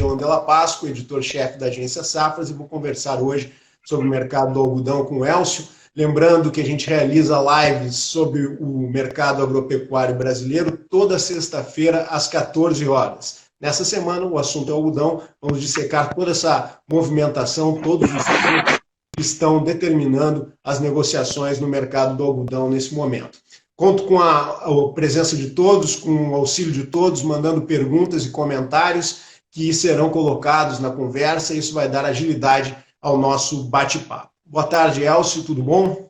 Edilon Della Pasqua, editor-chefe da agência Safras, e vou conversar hoje sobre o mercado do algodão com o Elcio. Lembrando que a gente realiza lives sobre o mercado agropecuário brasileiro toda sexta-feira às 14 horas. Nessa semana, o assunto é algodão. Vamos dissecar toda essa movimentação, todos os pontos que estão determinando as negociações no mercado do algodão nesse momento. Conto com a presença de todos, com o auxílio de todos, mandando perguntas e comentários que serão colocados na conversa, e isso vai dar agilidade ao nosso bate-papo. Boa tarde, Elcio, tudo bom?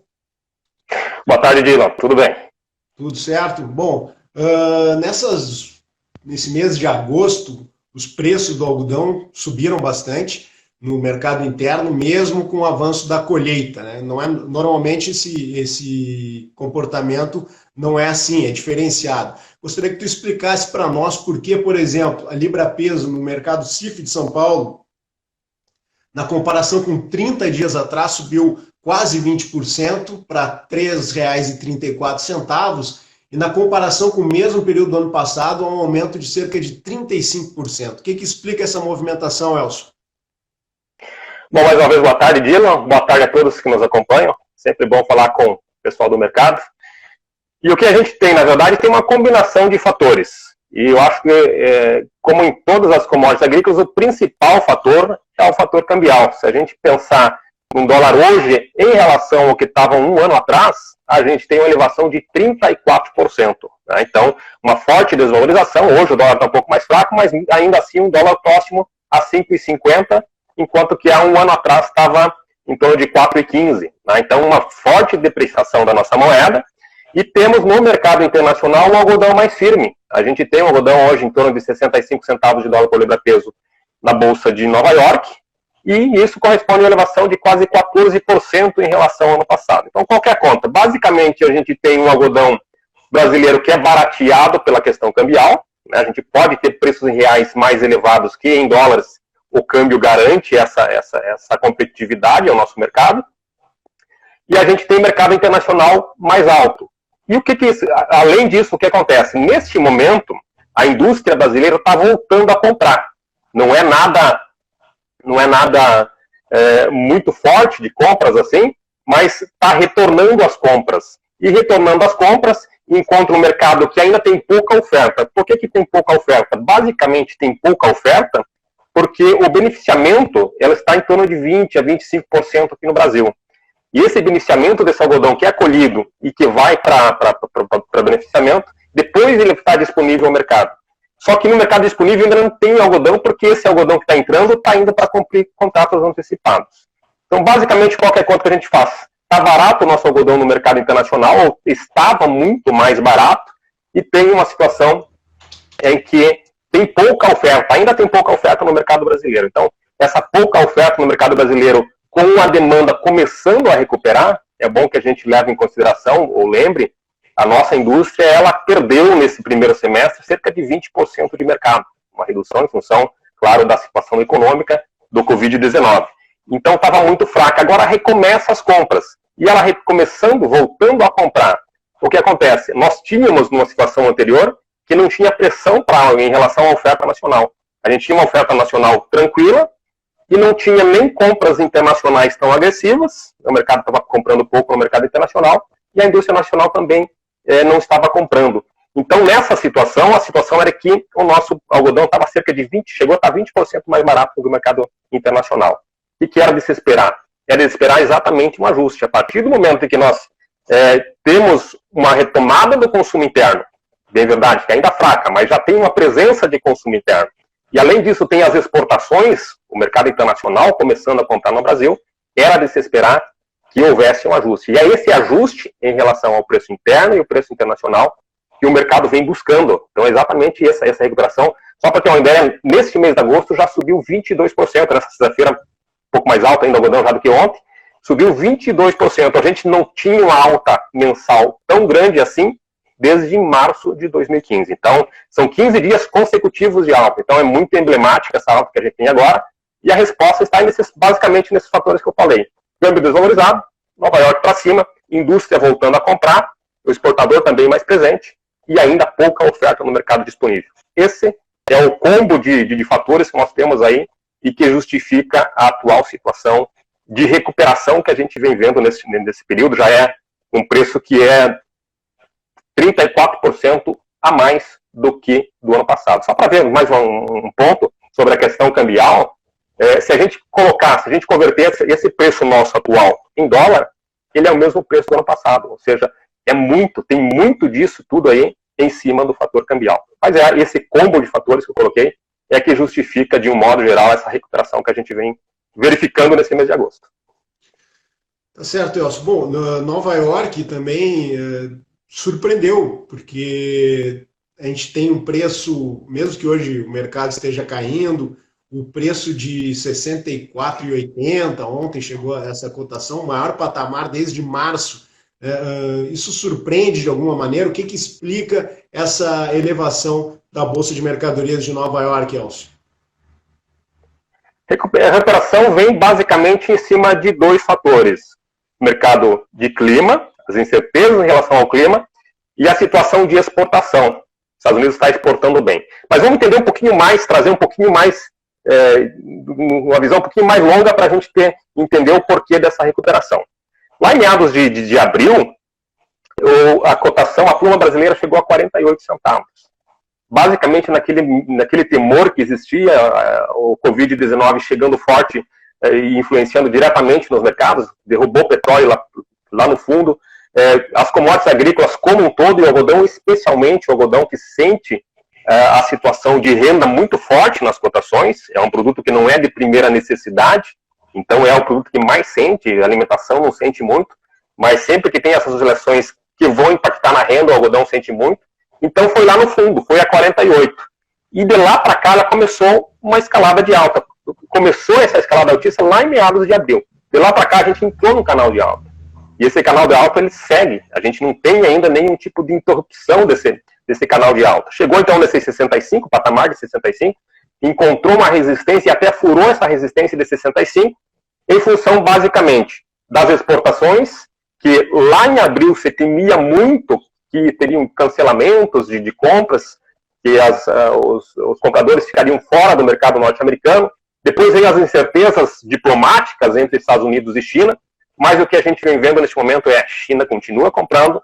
Boa tarde, Dylan, tudo bem? Tudo certo? Bom, nesse mês de agosto, os preços do algodão subiram bastante no mercado interno, mesmo com o avanço da colheita, né? Normalmente esse comportamento não é assim, é diferenciado. Gostaria que tu explicasse para nós por que, por exemplo, a libra-peso no mercado CIF de São Paulo, na comparação com 30 dias atrás, subiu quase 20% para R$ 3,34, e na comparação com o mesmo período do ano passado, há um aumento de cerca de 35%. O que explica essa movimentação, Elcio? Bom, mais uma vez, boa tarde, Dylan. Boa tarde a todos que nos acompanham. Sempre bom falar com o pessoal do mercado. E o que a gente tem, na verdade, tem uma combinação de fatores. E eu acho que, como em todas as commodities agrícolas, o principal fator é o fator cambial. Se a gente pensar no dólar hoje, em relação ao que estava um ano atrás, a gente tem uma elevação de 34%. Né? Então, uma forte desvalorização. Hoje o dólar está um pouco mais fraco, mas ainda assim um dólar próximo a 5,50, enquanto que há um ano atrás estava em torno de 4,15. Né? Então, uma forte depreciação da nossa moeda. E temos no mercado internacional um algodão mais firme. A gente tem um algodão hoje em torno de 65 centavos de dólar por libra-peso na Bolsa de Nova York, e isso corresponde a uma elevação de quase 14% em relação ao ano passado. Então, qualquer conta. Basicamente, a gente tem um algodão brasileiro que é barateado pela questão cambial. Né? A gente pode ter preços em reais mais elevados que em dólares. O câmbio garante essa competitividade ao nosso mercado. E a gente tem mercado internacional mais alto. E além disso, o que acontece? Neste momento, a indústria brasileira está voltando a comprar. Não é nada muito forte de compras assim, mas está retornando as compras. E retornando as compras, encontra um mercado que ainda tem pouca oferta. Por que tem pouca oferta? Basicamente tem pouca oferta porque o beneficiamento ela está em torno de 20% a 25% aqui no Brasil. E esse beneficiamento desse algodão que é colhido e que vai para beneficiamento, depois ele está disponível no mercado. Só que no mercado disponível ainda não tem algodão, porque esse algodão que está entrando está indo para cumprir contratos antecipados. Então, basicamente, qualquer conta que a gente faz. Está barato o nosso algodão no mercado internacional, ou estava muito mais barato, e tem uma situação em que tem pouca oferta, ainda tem pouca oferta no mercado brasileiro. Então, essa pouca oferta no mercado brasileiro, com a demanda começando a recuperar, é bom que a gente leve em consideração, ou lembre, a nossa indústria ela perdeu nesse primeiro semestre cerca de 20% de mercado. Uma redução em função, claro, da situação econômica do Covid-19. Então estava muito fraca. Agora recomeça as compras. E ela recomeçando, voltando a comprar. O que acontece? Nós tínhamos numa situação anterior que não tinha pressão em relação à oferta nacional. A gente tinha uma oferta nacional tranquila, e não tinha nem compras internacionais tão agressivas, o mercado estava comprando pouco no mercado internacional, e a indústria nacional também não estava comprando. Então, nessa situação, a situação era que o nosso algodão estava cerca de 20%, chegou a estar 20% mais barato do que o mercado internacional. E que era de se esperar? Era de se esperar exatamente um ajuste. A partir do momento em que nós temos uma retomada do consumo interno, bem verdade, que ainda é fraca, mas já tem uma presença de consumo interno, e além disso tem as exportações, o mercado internacional começando a comprar no Brasil, era de se esperar que houvesse um ajuste. E é esse ajuste em relação ao preço interno e o preço internacional que o mercado vem buscando. Então, exatamente essa recuperação. Só para ter uma ideia, neste mês de agosto já subiu 22%, nessa sexta-feira um pouco mais alta ainda o algodão já do que ontem, subiu 22%. A gente não tinha uma alta mensal tão grande assim desde março de 2015. Então, são 15 dias consecutivos de alta. Então, é muito emblemática essa alta que a gente tem agora. E a resposta está basicamente nesses fatores que eu falei. Câmbio desvalorizado, Nova York para cima, indústria voltando a comprar, o exportador também mais presente, e ainda pouca oferta no mercado disponível. Esse é o combo de fatores que nós temos aí e que justifica a atual situação de recuperação que a gente vem vendo nesse período. Já é um preço que é 34% a mais do que do ano passado. Só para ver mais um ponto sobre a questão cambial, se a gente converter esse preço nosso atual em dólar, ele é o mesmo preço do ano passado, ou seja, tem muito disso tudo aí em cima do fator cambial. Mas esse combo de fatores que eu coloquei é que justifica, de um modo geral, essa recuperação que a gente vem verificando nesse mês de agosto. Tá certo, Elcio. Bom, Nova York também surpreendeu, porque a gente tem um preço, mesmo que hoje o mercado esteja caindo, o preço de 64,80, ontem chegou a essa cotação, o maior patamar desde março. Isso surpreende de alguma maneira? O que explica essa elevação da Bolsa de Mercadorias de Nova York, Elcio? A recuperação vem basicamente em cima de dois fatores. O mercado de clima, as incertezas em relação ao clima, e a situação de exportação. Os Estados Unidos está exportando bem. Mas vamos entender um pouquinho mais, trazer um pouquinho mais, uma visão um pouquinho mais longa para a gente entender o porquê dessa recuperação. Lá em meados de abril, a cotação, a pluma brasileira chegou a 48 centavos. Basicamente, naquele temor que existia, o Covid-19 chegando forte e influenciando diretamente nos mercados, derrubou o petróleo lá no fundo, as commodities agrícolas como um todo, e o algodão, especialmente o algodão que sente a situação de renda muito forte nas cotações, é um produto que não é de primeira necessidade, então é o produto que mais sente, a alimentação não sente muito, mas sempre que tem essas oscilações que vão impactar na renda, o algodão sente muito. Então foi lá no fundo, foi a 48. E de lá para cá ela começou uma escalada de alta. Começou essa escalada altíssima lá em meados de abril. De lá para cá a gente entrou no canal de alta. E esse canal de alta ele segue. A gente não tem ainda nenhum tipo de interrupção desse canal de alta. Chegou então nesse 65, patamar de 65, encontrou uma resistência e até furou essa resistência de 65, em função basicamente das exportações, que lá em abril se temia muito que teriam cancelamentos de compras, que os compradores ficariam fora do mercado norte-americano. Depois veio as incertezas diplomáticas entre Estados Unidos e China, mas o que a gente vem vendo neste momento é a China continua comprando,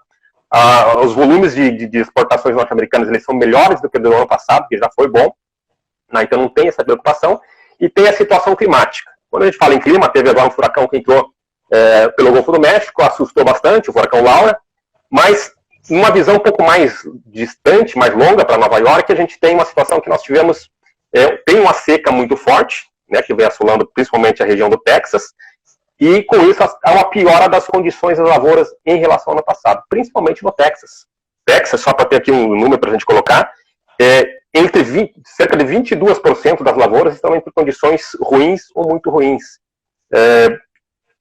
os volumes de exportações norte-americanas eles são melhores do que do ano passado, que já foi bom, né? Então não tem essa preocupação, e tem a situação climática. Quando a gente fala em clima, teve agora um furacão que entrou pelo Golfo do México, assustou bastante, o furacão Laura, mas numa visão um pouco mais distante, mais longa para Nova York, a gente tem uma situação que nós tivemos, tem uma seca muito forte, né, que vem assolando principalmente a região do Texas, e com isso há uma piora das condições das lavouras em relação ao ano passado, principalmente no Texas. Texas, só para ter aqui um número para a gente colocar, cerca de 22% das lavouras estão entre condições ruins ou muito ruins.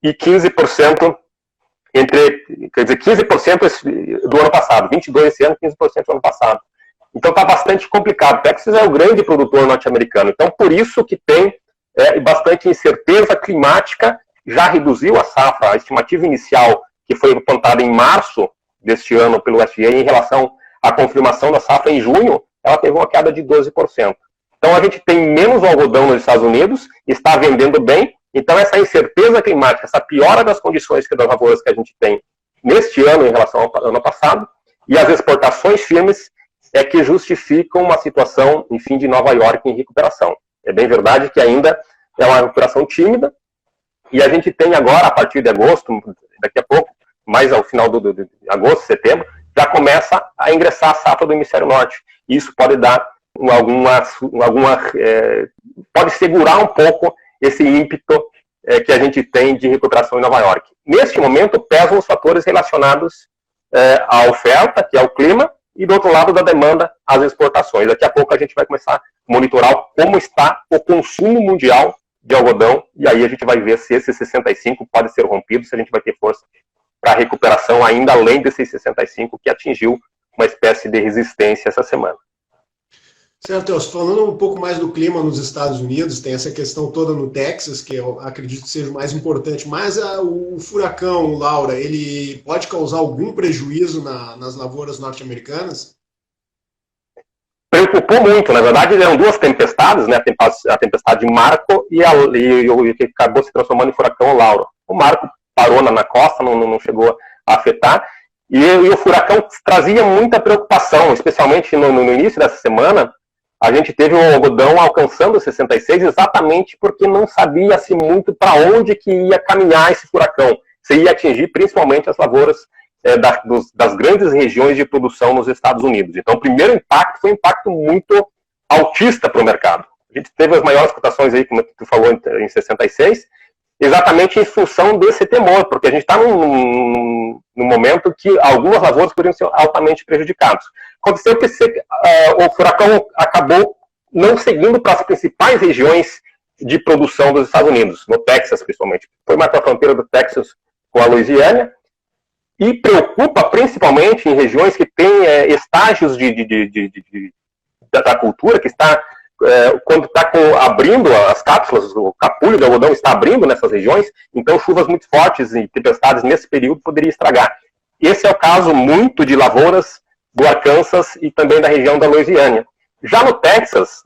E 15% quer dizer, 15% do ano passado, 22% esse ano, 15% do ano passado. Então está bastante complicado. Texas é o grande produtor norte-americano. Então, por isso que tem bastante incerteza climática, já reduziu a safra, a estimativa inicial que foi plantada em março deste ano pelo USDA em relação à confirmação da safra em junho, ela teve uma queda de 12%. Então a gente tem menos algodão nos Estados Unidos, está vendendo bem, então essa incerteza climática, essa piora das condições das lavouras que a gente tem neste ano em relação ao ano passado, e as exportações firmes é que justificam uma situação, enfim, de Nova York em recuperação. É bem verdade que ainda é uma recuperação tímida, e a gente tem agora, a partir de agosto, daqui a pouco, mais ao final de agosto, setembro, já começa a ingressar a safra do hemisfério norte. Isso pode dar pode segurar um pouco esse ímpeto que a gente tem de recuperação em Nova York. Neste momento, pesam os fatores relacionados à oferta, que é o clima, e do outro lado da demanda, as exportações. Daqui a pouco a gente vai começar a monitorar como está o consumo mundial de algodão, e aí a gente vai ver se esse 65 pode ser rompido, se a gente vai ter força para recuperação ainda além desse 65 que atingiu uma espécie de resistência essa semana. Certo, Elcio, falando um pouco mais do clima nos Estados Unidos, tem essa questão toda no Texas, que eu acredito que seja o mais importante, mas o furacão Laura, ele pode causar algum prejuízo nas lavouras norte-americanas? preocupou muito. Na verdade, eram duas tempestades, né? A tempestade Marco e o que acabou se transformando em furacão Lauro. O Marco parou na costa, não chegou a afetar, e o furacão trazia muita preocupação, especialmente no início dessa semana. A gente teve o algodão alcançando 66 exatamente porque não sabia-se muito para onde que ia caminhar esse furacão. Se ia atingir principalmente as lavouras das grandes regiões de produção nos Estados Unidos. Então, o primeiro impacto foi um impacto muito altista para o mercado. A gente teve as maiores cotações aí, como tu falou, em 66, exatamente em função desse temor, porque a gente está num momento que algumas lavouras poderiam ser altamente prejudicadas. Aconteceu que o furacão acabou não seguindo para as principais regiões de produção dos Estados Unidos, no Texas principalmente. Foi mais para a fronteira do Texas com a Louisiana, e preocupa principalmente em regiões que têm estágios da cultura, que está, quando está abrindo as cápsulas, o capulho do algodão está abrindo nessas regiões, então chuvas muito fortes e tempestades nesse período poderiam estragar. Esse é o caso muito de lavouras do Arkansas e também da região da Louisiana. Já no Texas,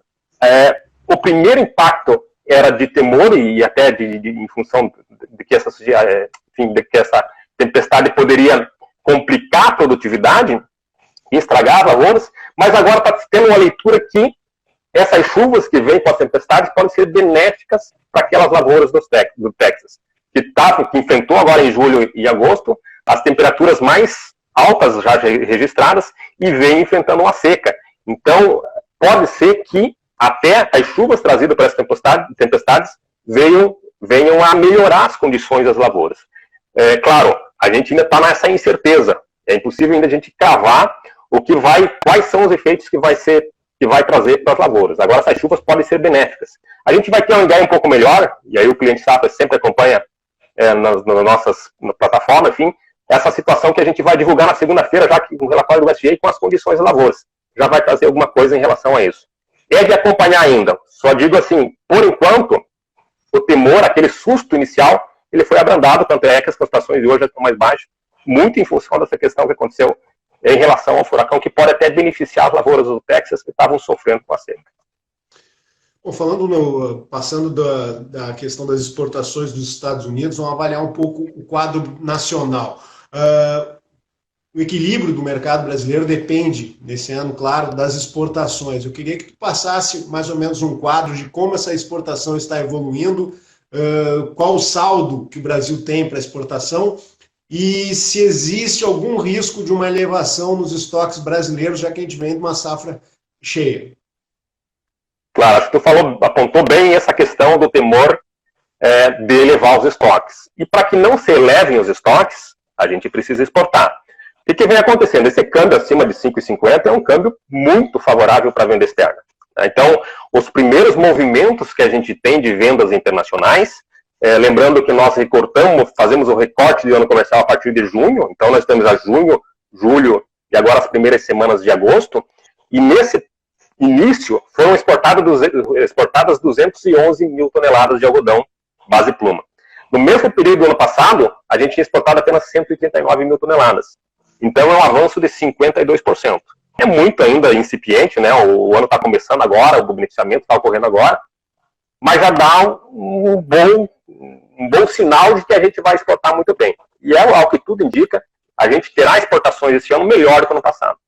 o primeiro impacto era de temor e até em função de que essa tempestade poderia complicar a produtividade e estragar as lavouras, mas agora está tendo uma leitura que essas chuvas que vêm com as tempestades podem ser benéficas para aquelas lavouras do Texas, que enfrentou agora em julho e agosto as temperaturas mais altas já registradas e vem enfrentando uma seca. Então, pode ser que até as chuvas trazidas por essas tempestades venham a melhorar as condições das lavouras. Claro, a gente ainda está nessa incerteza. É impossível ainda a gente cravar quais são os efeitos que vai trazer para as lavouras. Agora, essas chuvas podem ser benéficas. A gente vai ter uma ideia um pouco melhor, e aí o cliente safra sempre acompanha nas nossas plataformas, enfim, essa situação que a gente vai divulgar na segunda-feira, já que o relatório do USDA com as condições das lavouras. Já vai trazer alguma coisa em relação a isso. É de acompanhar ainda. Só digo assim, por enquanto, o temor, aquele susto inicial, ele foi abrandado, tanto é que as cotações de hoje já estão mais baixas, muito em função dessa questão que aconteceu em relação ao furacão, que pode até beneficiar as lavouras do Texas que estavam sofrendo com a seca. Bom, passando da questão das exportações dos Estados Unidos, vamos avaliar um pouco o quadro nacional. O equilíbrio do mercado brasileiro depende, nesse ano, claro, das exportações. Eu queria que tu passasse mais ou menos um quadro de como essa exportação está evoluindo, qual o saldo que o Brasil tem para exportação e se existe algum risco de uma elevação nos estoques brasileiros, já que a gente vem de uma safra cheia. Claro, acho que tu apontou bem essa questão do temor de elevar os estoques. E para que não se elevem os estoques, a gente precisa exportar. O que vem acontecendo? Esse câmbio acima de 5,50 é um câmbio muito favorável para a venda externa. Então, os primeiros movimentos que a gente tem de vendas internacionais, lembrando que nós fazemos o recorte do ano comercial a partir de junho, então nós temos a junho, julho e agora as primeiras semanas de agosto, e nesse início foram exportadas 211 mil toneladas de algodão base pluma. No mesmo período do ano passado, a gente tinha exportado apenas 139 mil toneladas. Então é um avanço de 52%. É muito ainda incipiente, né? O ano está começando agora, o beneficiamento está ocorrendo agora, mas já dá um bom sinal de que a gente vai exportar muito bem. E ao que tudo indica, a gente terá exportações esse ano melhor do que o ano passado.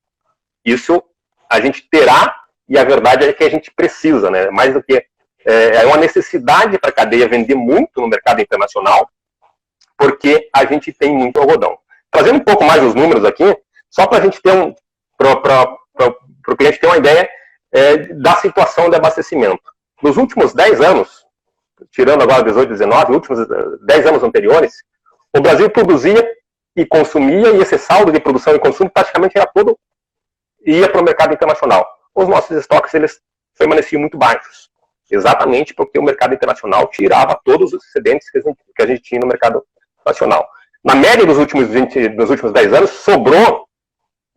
Isso a gente terá, e a verdade é que a gente precisa, né? Mais do que é uma necessidade para a cadeia vender muito no mercado internacional, porque a gente tem muito algodão. Trazendo um pouco mais os números aqui, só para a gente ter para o cliente ter uma ideia da situação de abastecimento. Nos últimos 10 anos, tirando agora 18 e 19, últimos 10 anos anteriores, o Brasil produzia e consumia, e esse saldo de produção e consumo praticamente era todo ia para o mercado internacional. Os nossos estoques eles permaneciam muito baixos, exatamente porque o mercado internacional tirava todos os excedentes que a gente tinha no mercado nacional. Na média dos últimos 10 anos, sobrou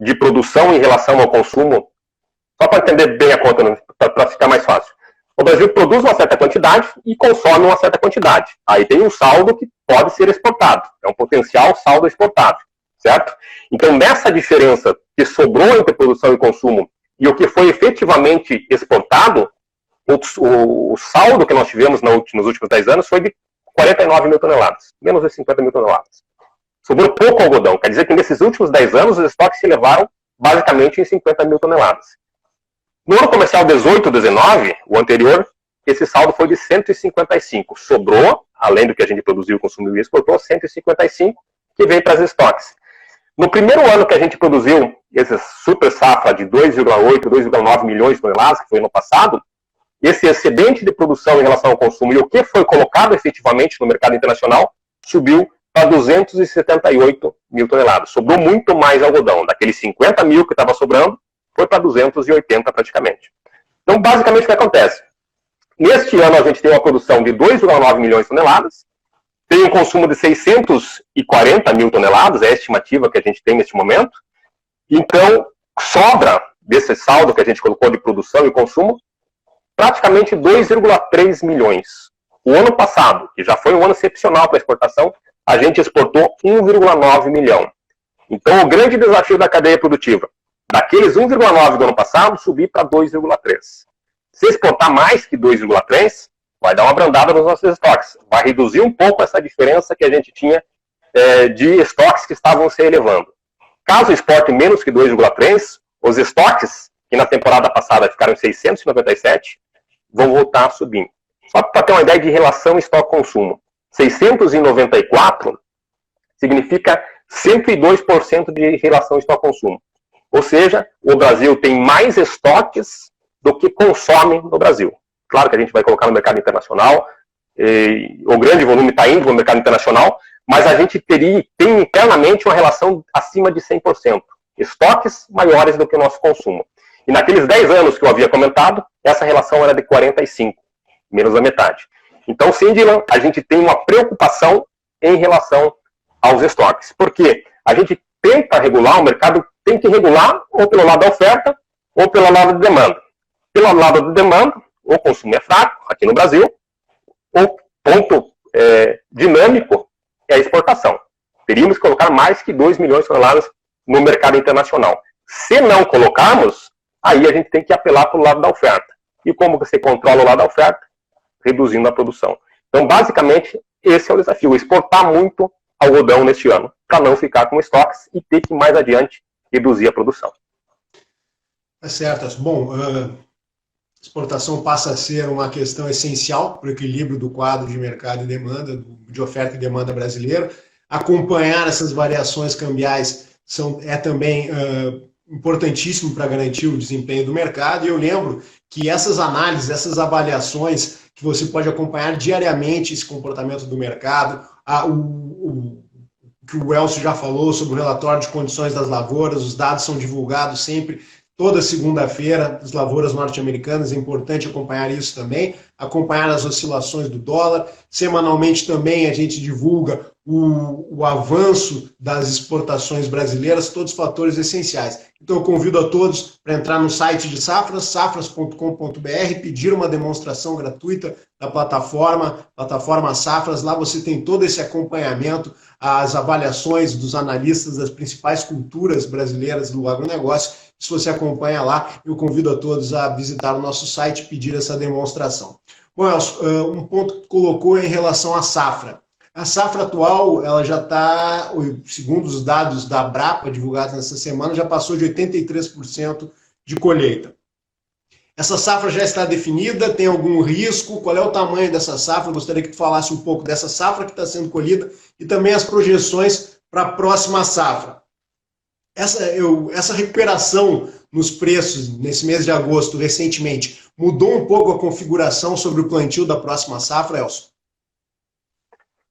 de produção em relação ao consumo, só para entender bem a conta, para ficar mais fácil. O Brasil produz uma certa quantidade e consome uma certa quantidade. Aí tem um saldo que pode ser exportado. É um potencial saldo exportável, certo? Então, nessa diferença que sobrou entre produção e consumo e o que foi efetivamente exportado, o saldo que nós tivemos nos últimos 10 anos foi de 49 mil toneladas, menos de 50 mil toneladas. Sobrou pouco algodão, quer dizer que nesses últimos 10 anos os estoques se elevaram basicamente em 50 mil toneladas. No ano comercial 18-19, o anterior, esse saldo foi de 155. Sobrou, além do que a gente produziu, consumiu e exportou, 155, que veio para os estoques. No primeiro ano que a gente produziu esse super safra de 2,8, 2,9 milhões de toneladas, que foi no passado, esse excedente de produção em relação ao consumo e o que foi colocado efetivamente no mercado internacional subiu para 278 mil toneladas. Sobrou muito mais algodão. Daqueles 50 mil que estava sobrando, foi para 280 praticamente. Então, basicamente, o que acontece? Neste ano, a gente tem uma produção de 2,9 milhões de toneladas, tem um consumo de 640 mil toneladas, é a estimativa que a gente tem neste momento. Então, sobra desse saldo que a gente colocou de produção e consumo, praticamente 2,3 milhões. O ano passado, que já foi um ano excepcional para exportação, a gente exportou 1,9 milhão. Então, o grande desafio da cadeia produtiva, daqueles 1,9 do ano passado, subir para 2,3. Se exportar mais que 2,3, vai dar uma abrandada nos nossos estoques. Vai reduzir um pouco essa diferença que a gente tinha de estoques que estavam se elevando. Caso exporte menos que 2,3, os estoques, que na temporada passada ficaram em 697, vão voltar a subir. Só para ter uma ideia de relação estoque-consumo. 694 significa 102% de relação estoque-consumo. Ou seja, o Brasil tem mais estoques do que consome no Brasil. Claro que a gente vai colocar no mercado internacional, o grande volume está indo no mercado internacional, mas a gente tem internamente uma relação acima de 100%. Estoques maiores do que o nosso consumo. E naqueles 10 anos que eu havia comentado, essa relação era de 45, menos da metade. Então, sim, Dylan, a gente tem uma preocupação em relação aos estoques. Porque a gente tenta regular, o mercado tem que regular ou pelo lado da oferta ou pelo lado da demanda. Pelo lado da demanda, o consumo é fraco aqui no Brasil, o ponto dinâmico é a exportação. Teríamos que colocar mais que 2 milhões de toneladas no mercado internacional. Se não colocarmos, aí a gente tem que apelar para o lado da oferta. E como você controla o lado da oferta? Reduzindo a produção. Então, basicamente, esse é o desafio. Exportar muito algodão neste ano, para não ficar com estoques e ter que, mais adiante, reduzir a produção. Tá certo. Bom, exportação passa a ser uma questão essencial para o equilíbrio do quadro de mercado e demanda, de oferta e demanda brasileiro. Acompanhar essas variações cambiais é também importantíssimo para garantir o desempenho do mercado. E eu lembro que essas análises, essas avaliações, que você pode acompanhar diariamente esse comportamento do mercado, que o Elcio já falou sobre o relatório de condições das lavouras, os dados são divulgados sempre, toda segunda-feira, das lavouras norte-americanas, é importante acompanhar isso também, acompanhar as oscilações do dólar. Semanalmente também a gente divulga o avanço das exportações brasileiras, todos fatores essenciais. Então eu convido a todos para entrar no site de Safras, safras.com.br, pedir uma demonstração gratuita da plataforma Safras. Lá você tem todo esse acompanhamento, as avaliações dos analistas das principais culturas brasileiras do agronegócio. Se você acompanha lá, eu convido a todos a visitar o nosso site e pedir essa demonstração. Bom, Elcio, um ponto que tu colocou em relação à safra. A safra atual, ela já está, segundo os dados da Abrapa divulgados nessa semana, já passou de 83% de colheita. Essa safra já está definida? Tem algum risco? Qual é o tamanho dessa safra? Eu gostaria que tu falasse um pouco dessa safra que está sendo colhida e também as projeções para a próxima safra. Essa recuperação nos preços nesse mês de agosto, recentemente, mudou um pouco a configuração sobre o plantio da próxima safra, Elcio?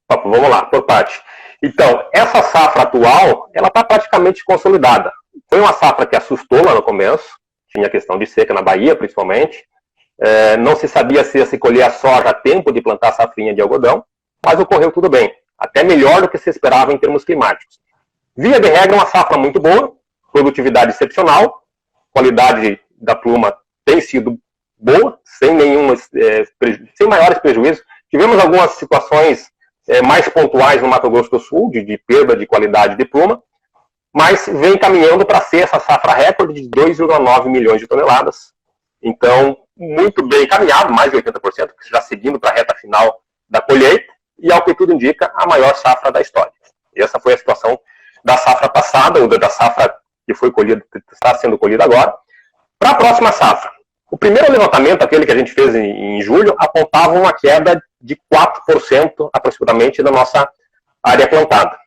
Vamos lá, por parte. Então, essa safra atual, ela está praticamente consolidada. Foi uma safra que assustou lá no começo, tinha questão de seca na Bahia, principalmente. Não se sabia se ia se colher a soja a tempo de plantar a safrinha de algodão, mas ocorreu tudo bem. Até melhor do que se esperava em termos climáticos. Via de regra, uma safra muito boa, produtividade excepcional, qualidade da pluma tem sido boa, sem maiores prejuízos. Tivemos algumas situações mais pontuais no Mato Grosso do Sul, de perda de qualidade de pluma, mas vem caminhando para ser essa safra recorde de 2,9 milhões de toneladas. Então, muito bem encaminhado, mais de 80%, já seguindo para a reta final da colheita, e ao que tudo indica, a maior safra da história. E essa foi a situação da safra passada, ou da safra que foi colhida, está sendo colhida agora, para a próxima safra. O primeiro levantamento, aquele que a gente fez em julho, apontava uma queda de 4% aproximadamente da nossa área plantada.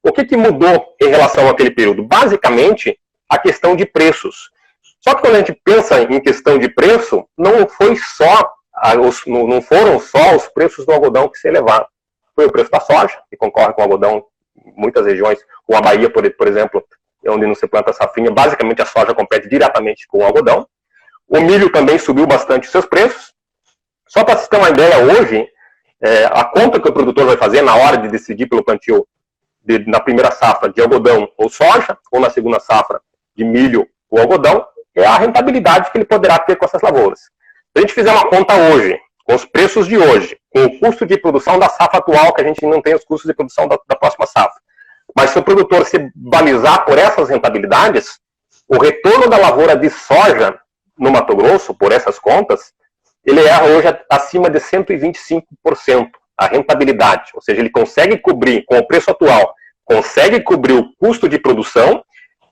O que mudou em relação àquele período? Basicamente, a questão de preços. Só que quando a gente pensa em questão de preço, não foram só os preços do algodão que se elevaram. Foi o preço da soja, que concorre com o algodão em muitas regiões, como a Bahia, por exemplo, onde não se planta safrinha, basicamente a soja compete diretamente com o algodão. O milho também subiu bastante os seus preços. Só para vocês terem uma ideia, hoje, a conta que o produtor vai fazer na hora de decidir pelo plantio na primeira safra de algodão ou soja, ou na segunda safra de milho ou algodão, é a rentabilidade que ele poderá ter com essas lavouras. Se a gente fizer uma conta hoje, com os preços de hoje, com o custo de produção da safra atual, que a gente não tem os custos de produção da próxima safra, mas se o produtor se balizar por essas rentabilidades, o retorno da lavoura de soja no Mato Grosso, por essas contas, ele é hoje acima de 125% a rentabilidade. Ou seja, ele consegue cobrir, com o preço atual, consegue cobrir o custo de produção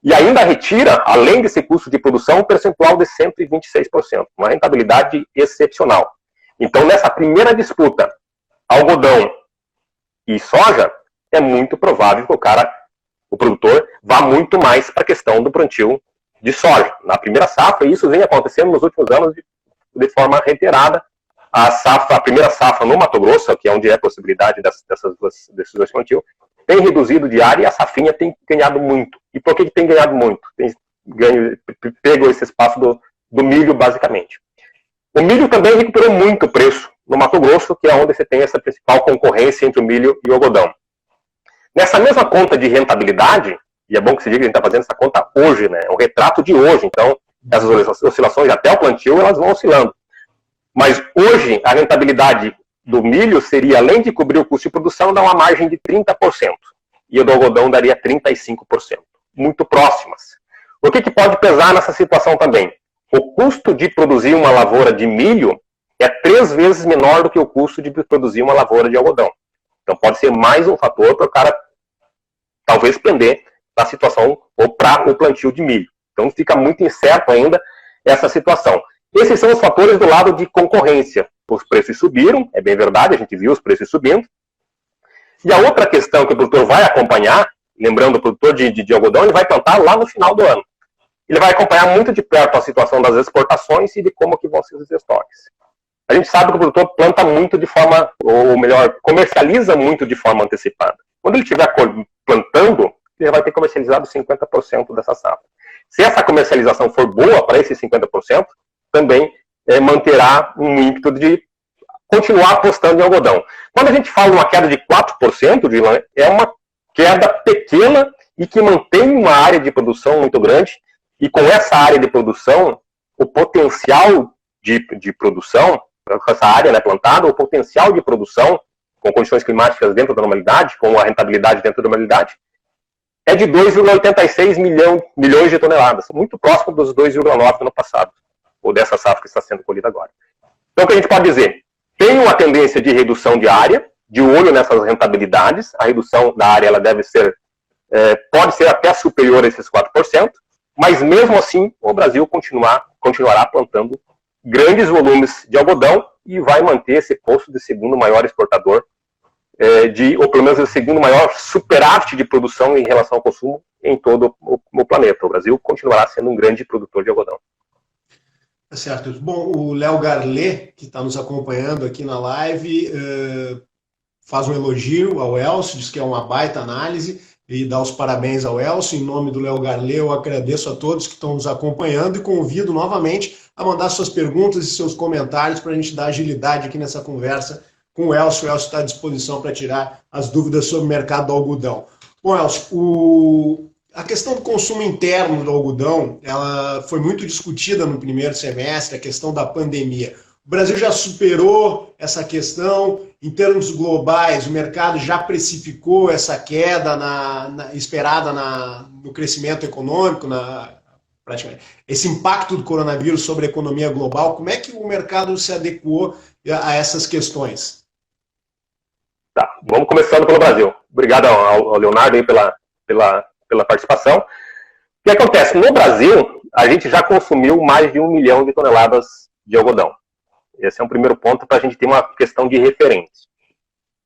e ainda retira, além desse custo de produção, um percentual de 126%. Uma rentabilidade excepcional. Então, nessa primeira disputa, algodão e soja, é muito provável que o produtor, vá muito mais para a questão do plantio de soja. Na primeira safra, e isso vem acontecendo nos últimos anos de forma reiterada. A primeira safra no Mato Grosso, que é onde é a possibilidade desses dois plantios, tem reduzido de área e a safrinha tem ganhado muito. E por que tem ganhado muito? Tem pego esse espaço do milho, basicamente. O milho também recuperou muito o preço no Mato Grosso, que é onde você tem essa principal concorrência entre o milho e o algodão. Nessa mesma conta de rentabilidade, e é bom que se diga que a gente está fazendo essa conta hoje, né? É um retrato de hoje, então essas oscilações até o plantio, elas vão oscilando. Mas hoje, a rentabilidade do milho seria, além de cobrir o custo de produção, dar uma margem de 30%. E a do algodão daria 35%. Muito próximas. O que pode pesar nessa situação também? O custo de produzir uma lavoura de milho é 3 vezes menor do que o custo de produzir uma lavoura de algodão. Então pode ser mais um fator para o cara talvez pender da situação ou para o plantio de milho. Então fica muito incerto ainda essa situação. Esses são os fatores do lado de concorrência. Os preços subiram, é bem verdade, a gente viu os preços subindo. E a outra questão que o produtor vai acompanhar, lembrando, o produtor de algodão, ele vai plantar lá no final do ano. Ele vai acompanhar muito de perto a situação das exportações e de como que vão ser os estoques. A gente sabe que o produtor planta muito de forma, ou melhor, comercializa muito de forma antecipada. Quando ele estiver plantando, ele vai ter comercializado 50% dessa safra. Se essa comercialização for boa para esses 50%, também manterá um ímpeto de continuar apostando em algodão. Quando a gente fala uma queda de 4%, Dylan, é uma queda pequena e que mantém uma área de produção muito grande, e com essa área de produção, o potencial de produção, com essa área, né, plantada, o potencial de produção, com condições climáticas dentro da normalidade, com a rentabilidade dentro da normalidade, é de 2,86 milhões de toneladas, muito próximo dos 2,9 do ano passado, ou dessa safra que está sendo colhida agora. Então, o que a gente pode dizer? Tem uma tendência de redução de área, de olho nessas rentabilidades. A redução da área ela deve ser, pode ser até superior a esses 4%, mas mesmo assim o Brasil continuará plantando grandes volumes de algodão e vai manter esse posto de segundo maior exportador, ou pelo menos o segundo maior superávit de produção em relação ao consumo em todo o planeta. O Brasil continuará sendo um grande produtor de algodão. Certo. Bom, o Léo Garlet, que está nos acompanhando aqui na live, faz um elogio ao Elcio, diz que é uma baita análise e dá os parabéns ao Elcio. Em nome do Léo Garlet, eu agradeço a todos que estão nos acompanhando e convido novamente a mandar suas perguntas e seus comentários para a gente dar agilidade aqui nessa conversa com o Elcio. O Elcio está à disposição para tirar as dúvidas sobre o mercado do algodão. Bom, Elcio, a questão do consumo interno do algodão, ela foi muito discutida no primeiro semestre, a questão da pandemia. O O Brasil já superou essa questão. Em termos globais, o mercado já precificou essa queda esperada no crescimento econômico, praticamente. Esse impacto do coronavírus sobre a economia global. Como é que o mercado se adequou a essas questões? Tá, vamos começando pelo Brasil. Obrigado ao Leonardo aí pela participação. O que acontece? No Brasil, a gente já consumiu mais de 1 milhão de toneladas de algodão. Esse é um primeiro ponto para a gente ter uma questão de referência.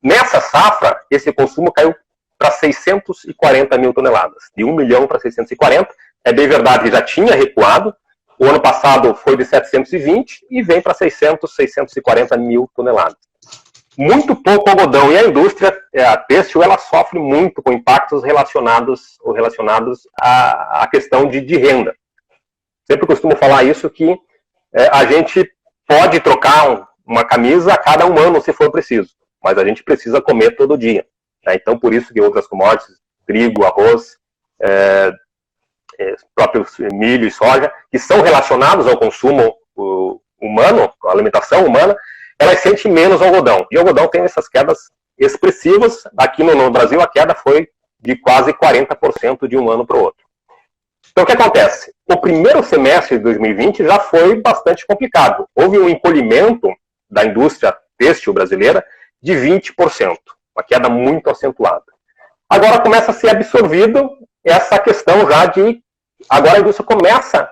Nessa safra, esse consumo caiu para 640 mil toneladas. De 1 milhão para 640. É bem verdade que já tinha recuado. O ano passado foi de 720 e vem para 640 mil toneladas. Muito pouco algodão. E a indústria a têxtil, ela sofre muito com impactos relacionados à questão de renda. Sempre costumo falar isso, que a gente pode trocar uma camisa a cada 1 ano, se for preciso. Mas a gente precisa comer todo dia. Né? Então, por isso que outras commodities, trigo, arroz, próprios milho e soja, que são relacionados ao consumo humano, à alimentação humana, elas sentem menos algodão. E o algodão tem essas quedas expressivas. Aqui no Brasil, a queda foi de quase 40% de um ano para o outro. Então, o que acontece? O primeiro semestre de 2020 já foi bastante complicado. Houve um encolhimento da indústria têxtil brasileira de 20%, uma queda muito acentuada. Agora começa a ser absorvido essa questão já de... Agora a indústria começa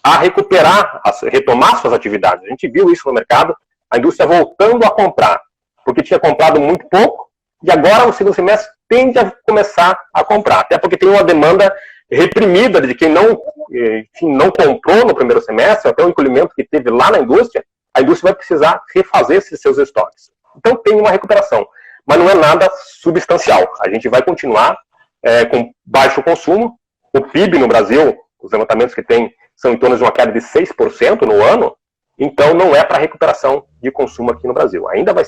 a recuperar, a retomar suas atividades. A gente viu isso no mercado, a indústria voltando a comprar, porque tinha comprado muito pouco, e agora no segundo semestre tende a começar a comprar, até porque tem uma demanda reprimida de quem não comprou no primeiro semestre, até o encolhimento que teve lá na indústria, a indústria vai precisar refazer esses seus estoques. Então tem uma recuperação, mas não é nada substancial. A gente vai continuar com baixo consumo. O PIB no Brasil, os levantamentos que tem, são em torno de uma queda de 6% no ano, então não é para recuperação de consumo aqui no Brasil. Ainda vai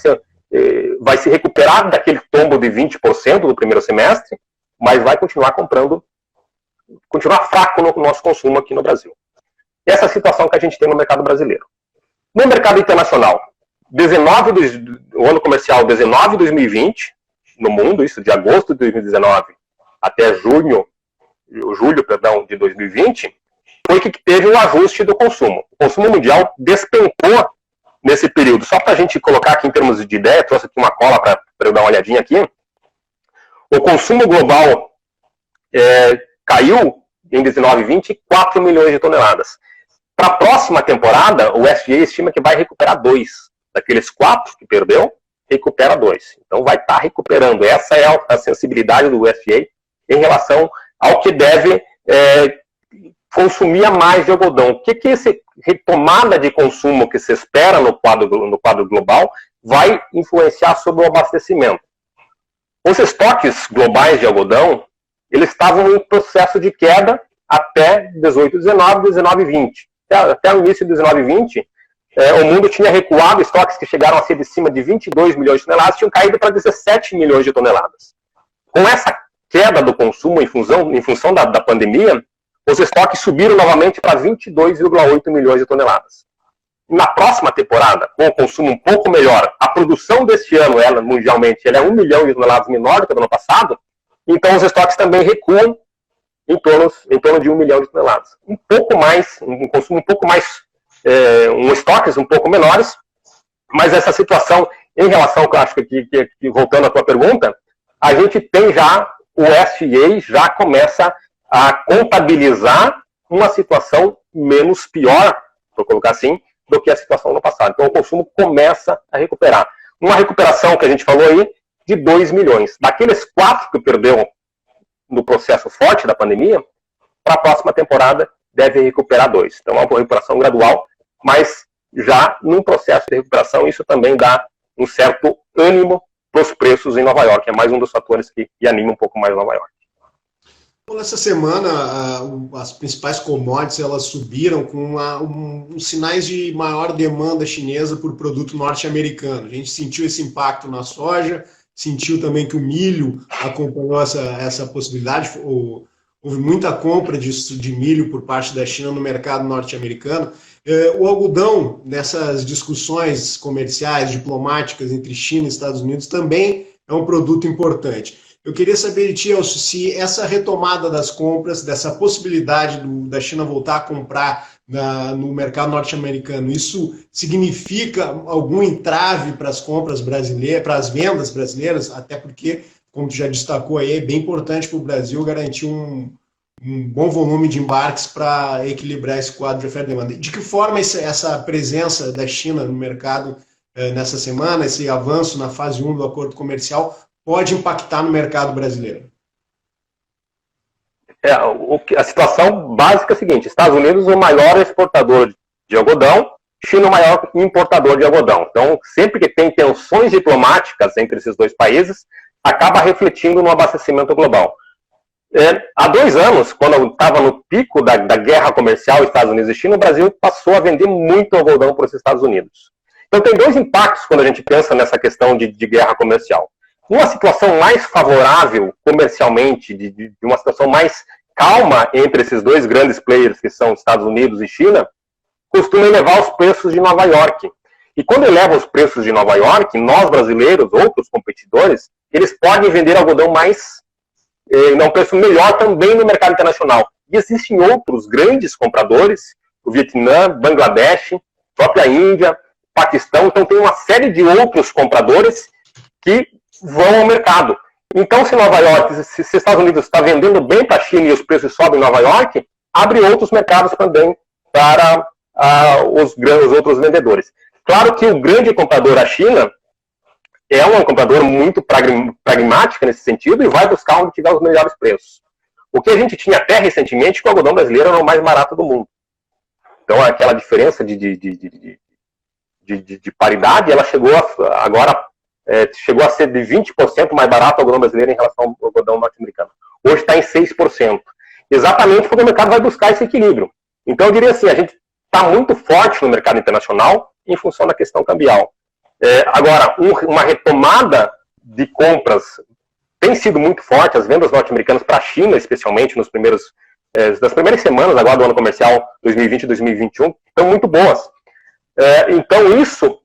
se recuperar daquele tombo de 20% do primeiro semestre, mas vai continuar fraco no nosso consumo aqui no Brasil. Essa é a situação que a gente tem no mercado brasileiro. No mercado internacional, o ano comercial 19 de 2020, no mundo, isso de agosto de 2019 até julho de 2020, foi que teve um ajuste do consumo. O consumo mundial despencou nesse período. Só para a gente colocar aqui em termos de ideia, trouxe aqui uma cola para eu dar uma olhadinha aqui. O consumo global caiu em 19 e 20 4 milhões de toneladas. Para a próxima temporada, o SGA estima que vai recuperar 2. Daqueles 4 que perdeu, recupera 2. Então vai estar recuperando. Essa é a sensibilidade do SGA em relação ao que deve consumir a mais de algodão. O que essa retomada de consumo que se espera no quadro global vai influenciar sobre o abastecimento? Os estoques globais de algodão, eles estavam em processo de queda até 18, 19, 19 e 20. Até o início de 19 e 20, o mundo tinha recuado, estoques que chegaram a ser de cima de 22 milhões de toneladas tinham caído para 17 milhões de toneladas. Com essa queda do consumo em função da pandemia, os estoques subiram novamente para 22,8 milhões de toneladas. Na próxima temporada, com o consumo um pouco melhor, a produção deste ano, mundialmente, é 1 milhão de toneladas menor do que do ano passado, então os estoques também recuam em torno de 1 milhão de toneladas. Um pouco mais, um consumo um pouco mais, estoques um pouco menores, mas essa situação, em relação, que eu acho que voltando à tua pergunta, a gente tem já, o SGA já começa a contabilizar uma situação menos pior, vou colocar assim, do que a situação no passado. Então o consumo começa a recuperar. Uma recuperação que a gente falou aí, de 2 milhões. Daqueles 4 que perdeu no processo forte da pandemia, para a próxima temporada deve recuperar 2. Então é uma recuperação gradual, mas já num processo de recuperação, isso também dá um certo ânimo para os preços em Nova York. É mais um dos fatores que anima um pouco mais Nova York. Essa semana, as principais commodities elas subiram com sinais de maior demanda chinesa por produto norte-americano. A gente sentiu esse impacto na soja, sentiu também que o milho acompanhou essa possibilidade. Houve muita compra de milho por parte da China no mercado norte-americano. O algodão, nessas discussões comerciais, diplomáticas entre China e Estados Unidos, também é um produto importante. Eu queria saber de ti, Elcio, se essa retomada das compras, dessa possibilidade da China voltar a comprar no mercado norte-americano, isso significa algum entrave para as compras brasileiras, para as vendas brasileiras, até porque, como tu já destacou aí, é bem importante para o Brasil garantir um bom volume de embarques para equilibrar esse quadro de oferta e demanda. De que forma essa presença da China no mercado nessa semana, esse avanço na fase 1 do acordo comercial, pode impactar no mercado brasileiro? A situação básica é a seguinte: Estados Unidos é o maior exportador de algodão, China é o maior importador de algodão. Então, sempre que tem tensões diplomáticas entre esses dois países, acaba refletindo no abastecimento global. Há 2 anos, quando estava no pico da guerra comercial Estados Unidos e China, o Brasil passou a vender muito algodão para os Estados Unidos. Então tem 2 impactos quando a gente pensa nessa questão de guerra comercial. Uma situação mais favorável comercialmente, de uma situação mais calma entre esses 2 grandes players, que são Estados Unidos e China, costuma elevar os preços de Nova York. E quando eleva os preços de Nova York, nós brasileiros, outros competidores, eles podem vender algodão um preço melhor também no mercado internacional. E existem outros grandes compradores, o Vietnã, Bangladesh, própria Índia, Paquistão, então tem uma série de outros compradores que vão ao mercado. Então, se Estados Unidos está vendendo bem para a China e os preços sobem em Nova York, abre outros mercados também para os outros vendedores. Claro que o grande comprador, a China, é um comprador muito pragmático nesse sentido e vai buscar onde tiver os melhores preços. O que a gente tinha até recentemente, que o algodão brasileiro era o mais barato do mundo. Então, aquela diferença de paridade, ela chegou a ser de 20% mais barato o algodão brasileiro em relação ao algodão norte-americano. Hoje está em 6%. Exatamente porque o mercado vai buscar esse equilíbrio. Então, eu diria assim, a gente está muito forte no mercado internacional em função da questão cambial. Agora, uma retomada de compras tem sido muito forte. As vendas norte-americanas para a China, especialmente nas primeiras semanas agora do ano comercial 2020 e 2021, estão muito boas. Então, isso,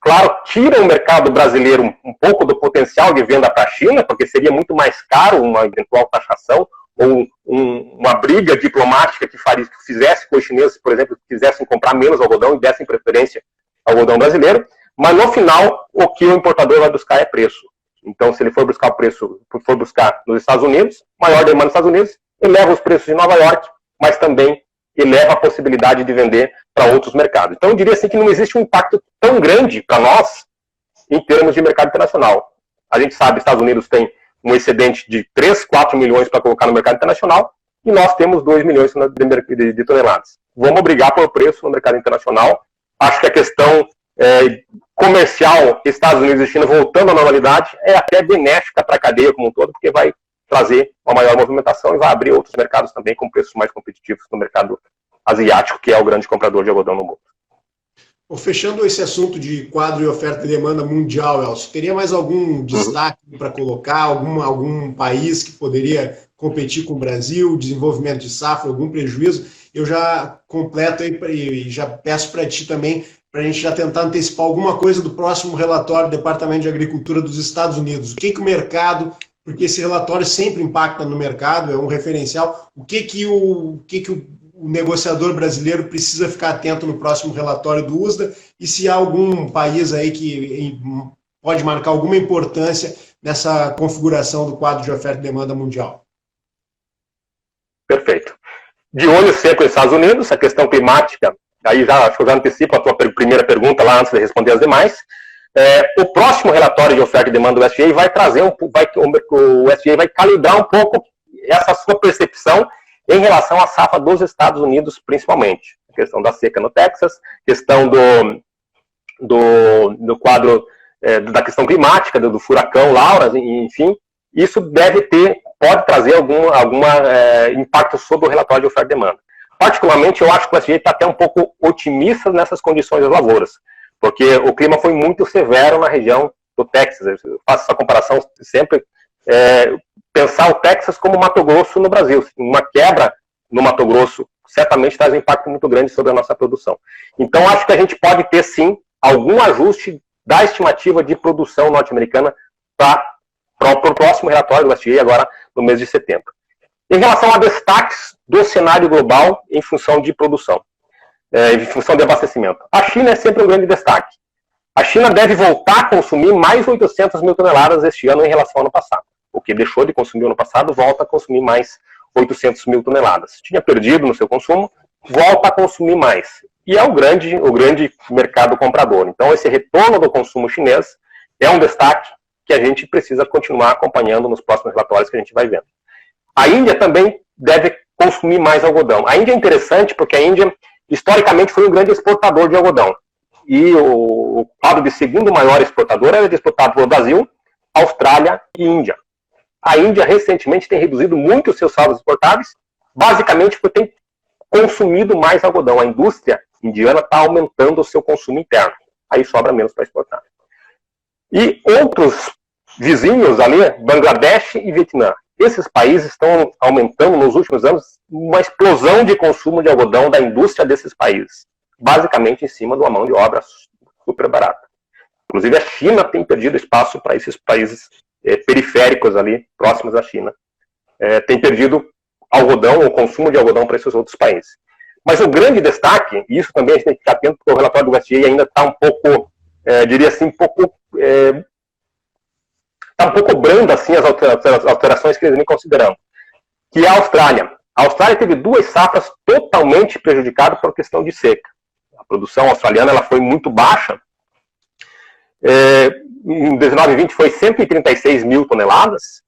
claro, tira o mercado brasileiro um pouco do potencial de venda para a China, porque seria muito mais caro uma eventual taxação ou uma briga diplomática que fizesse com os chineses, por exemplo, que quisessem comprar menos algodão e dessem preferência ao algodão brasileiro. Mas no final, o que o importador vai buscar é preço. Então, se ele for buscar o preço, for buscar nos Estados Unidos, maior demanda nos Estados Unidos, eleva os preços de Nova York, mas também eleva a possibilidade de vender para outros mercados. Então, eu diria assim que não existe um impacto tão grande para nós em termos de mercado internacional. A gente sabe que os Estados Unidos tem um excedente de 3, 4 milhões para colocar no mercado internacional e nós temos 2 milhões de toneladas. Vamos brigar por preço no mercado internacional. Acho que a questão comercial Estados Unidos e China voltando à normalidade é até benéfica para a cadeia como um todo, porque vai trazer uma maior movimentação e vai abrir outros mercados também com preços mais competitivos no mercado asiático, que é o grande comprador de algodão no mundo. Fechando esse assunto de quadro e oferta e demanda mundial, Elcio, teria mais algum destaque para colocar, algum país que poderia competir com o Brasil, desenvolvimento de safra, algum prejuízo? Eu já completo aí e já peço para ti também, para a gente já tentar antecipar alguma coisa do próximo relatório do Departamento de Agricultura dos Estados Unidos. O que o mercado, porque esse relatório sempre impacta no mercado, é um referencial, o que o negociador brasileiro precisa ficar atento no próximo relatório do USDA e se há algum país aí que pode marcar alguma importância nessa configuração do quadro de oferta e demanda mundial. Perfeito. De olho sempre nos Estados Unidos, a questão climática, aí acho que eu já antecipo a tua primeira pergunta lá antes de responder as demais. O próximo relatório de oferta e demanda do USDA vai trazer o USDA vai calibrar um pouco essa sua percepção em relação à safra dos Estados Unidos, principalmente. A questão da seca no Texas, questão do quadro da questão climática, do furacão Laura, enfim, isso pode trazer algum impacto sobre o relatório de oferta e demanda. Particularmente, eu acho que o USDA está até um pouco otimista nessas condições das lavouras, porque o clima foi muito severo na região do Texas. Eu faço essa comparação sempre, pensar o Texas como Mato Grosso no Brasil. Uma quebra no Mato Grosso certamente traz um impacto muito grande sobre a nossa produção. Então, acho que a gente pode ter, sim, algum ajuste da estimativa de produção norte-americana para o próximo relatório do USDA, agora no mês de setembro. Em relação a destaques do cenário global em função de produção, em função de abastecimento, a China é sempre um grande destaque. A China deve voltar a consumir mais 800 mil toneladas este ano em relação ao ano passado. O que deixou de consumir no ano passado, volta a consumir mais 800 mil toneladas. Tinha perdido no seu consumo, volta a consumir mais. E é o grande mercado comprador. Então, esse retorno do consumo chinês é um destaque que a gente precisa continuar acompanhando nos próximos relatórios que a gente vai vendo. A Índia também deve consumir mais algodão. A Índia é interessante porque a Índia, historicamente, foi um grande exportador de algodão. E o quadro de segundo maior exportador era disputado pelo Brasil, Austrália e Índia. A Índia, recentemente, tem reduzido muito os seus saldos exportáveis, basicamente porque tem consumido mais algodão. A indústria indiana está aumentando o seu consumo interno. Aí sobra menos para exportar. E outros vizinhos ali, Bangladesh e Vietnã. Esses países estão aumentando nos últimos anos uma explosão de consumo de algodão da indústria desses países. Basicamente em cima de uma mão de obra super barata. Inclusive a China tem perdido espaço para esses países periféricos ali, próximos à China. Tem perdido algodão, o consumo de algodão para esses outros países. Mas o grande destaque, e isso também a gente tem que ficar atento, porque o relatório do USDA ainda está um pouco, diria assim, está um pouco brando assim, as alterações que eles vêm considerando, que é a Austrália. A Austrália teve 2 safras totalmente prejudicadas por questão de seca. A produção australiana ela foi muito baixa. Em 19 e 20 foi 136 mil toneladas.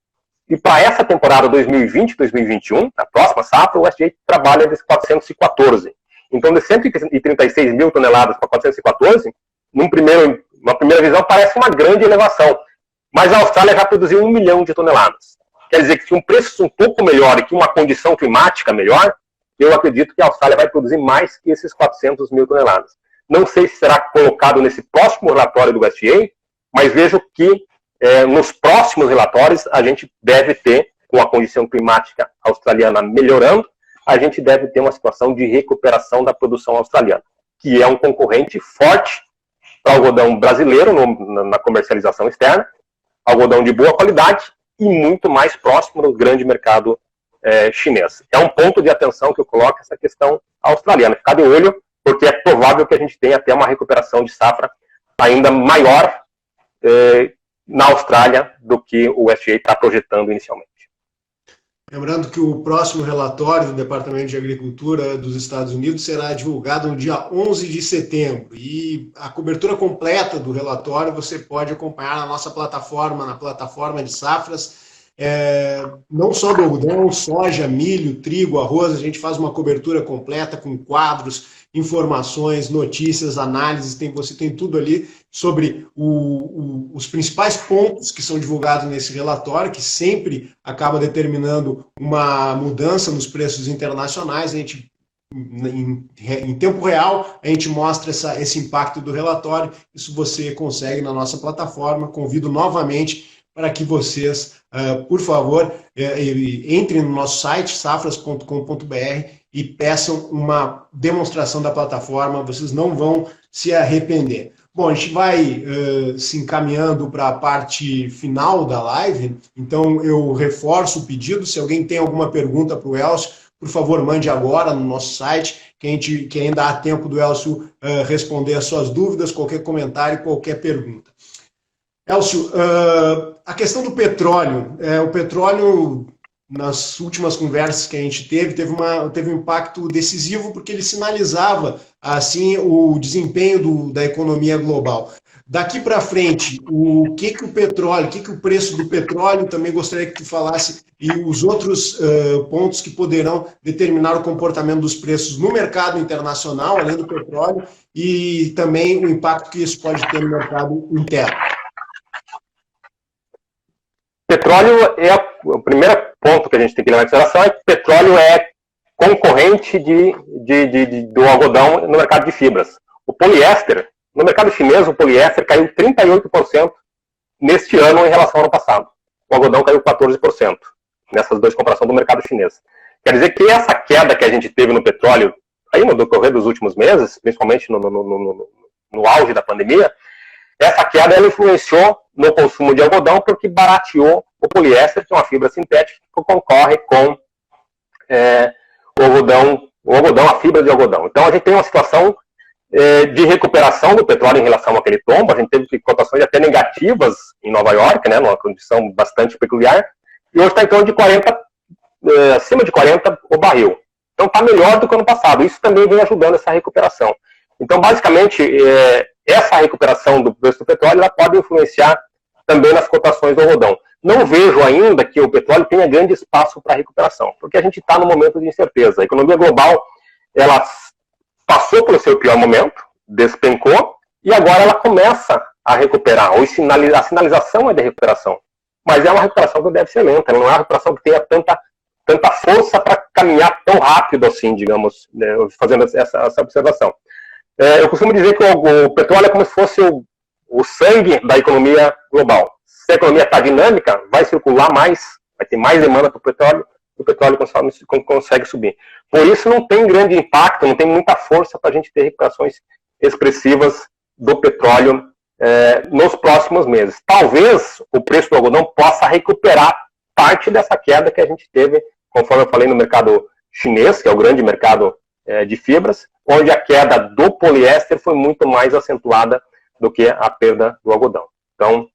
E para essa temporada 2020-2021, a próxima safra, o USDA trabalha de 414. Então, de 136 mil toneladas para 414, numa primeira visão, parece uma grande elevação. Mas a Austrália já produziu 1 milhão de toneladas. Quer dizer que se um preço um pouco melhor e que uma condição climática melhor, eu acredito que a Austrália vai produzir mais que esses 400 mil toneladas. Não sei se será colocado nesse próximo relatório do USDA, mas vejo que nos próximos relatórios a gente deve ter, com a condição climática australiana melhorando, a gente deve ter uma situação de recuperação da produção australiana, que é um concorrente forte para o algodão brasileiro na comercialização externa, algodão de boa qualidade e muito mais próximo do grande mercado chinês. É um ponto de atenção que eu coloco essa questão australiana. Ficar de olho, porque é provável que a gente tenha até uma recuperação de safra ainda maior na Austrália do que o USDA está projetando inicialmente. Lembrando que o próximo relatório do Departamento de Agricultura dos Estados Unidos será divulgado no dia 11 de setembro. E a cobertura completa do relatório você pode acompanhar na nossa plataforma, na plataforma de safras, não só do algodão, soja, milho, trigo, arroz. A gente faz uma cobertura completa com quadros, informações, notícias, análises. Você tem tudo ali sobre os principais pontos que são divulgados nesse relatório, que sempre acaba determinando uma mudança nos preços internacionais. A gente, em tempo real, a gente mostra esse impacto do relatório. Isso você consegue na nossa plataforma. Convido novamente para que vocês, por favor, entrem no nosso site, safras.com.br, e peçam uma demonstração da plataforma. Vocês não vão se arrepender. Bom, a gente vai se encaminhando para a parte final da live, então eu reforço o pedido. Se alguém tem alguma pergunta para o Elcio, por favor, mande agora no nosso site, que ainda há tempo do Elcio responder as suas dúvidas, qualquer comentário, qualquer pergunta. Elcio, a questão do petróleo. O petróleo, nas últimas conversas que a gente teve um impacto decisivo, porque ele sinalizava assim o desempenho da economia global. Daqui para frente, o preço do petróleo, também gostaria que tu falasse, e os outros pontos que poderão determinar o comportamento dos preços no mercado internacional, além do petróleo, e também o impacto que isso pode ter no mercado interno. Petróleo o primeiro ponto que a gente tem que levar em consideração é que petróleo é concorrente do algodão no mercado de fibras. O poliéster, no mercado chinês, o poliéster caiu 38% neste ano em relação ao ano passado. O algodão caiu 14%, nessas duas comparações do mercado chinês. Quer dizer que essa queda que a gente teve no petróleo, aí no decorrer dos últimos meses, principalmente no auge da pandemia, essa queda ela influenciou no consumo de algodão porque barateou o poliéster, que é uma fibra sintética que concorre com o algodão, a fibra de algodão. Então a gente tem uma situação de recuperação do petróleo em relação àquele tombo. A gente teve cotações até negativas em Nova York, né, numa condição bastante peculiar, e hoje está em torno de 40, acima de 40 o barril. Então está melhor do que o ano passado. Isso também vem ajudando essa recuperação. Então, basicamente, essa recuperação do preço do petróleo ela pode influenciar também nas cotações do algodão. Não vejo ainda que o petróleo tenha grande espaço para recuperação, porque a gente está no momento de incerteza. A economia global ela passou pelo seu pior momento, despencou, e agora ela começa a recuperar. A sinalização é de recuperação, mas é uma recuperação que deve ser lenta, não é uma recuperação que tenha tanta força para caminhar tão rápido assim, digamos, né, fazendo essa observação. Eu costumo dizer que o petróleo é como se fosse o sangue da economia global. Se a economia está dinâmica, vai circular mais, vai ter mais demanda para o petróleo consegue subir. Por isso não tem grande impacto, não tem muita força para a gente ter recuperações expressivas do petróleo nos próximos meses. Talvez o preço do algodão possa recuperar parte dessa queda que a gente teve, conforme eu falei, no mercado chinês, que é o grande mercado de fibras, onde a queda do poliéster foi muito mais acentuada do que a perda do algodão. Então,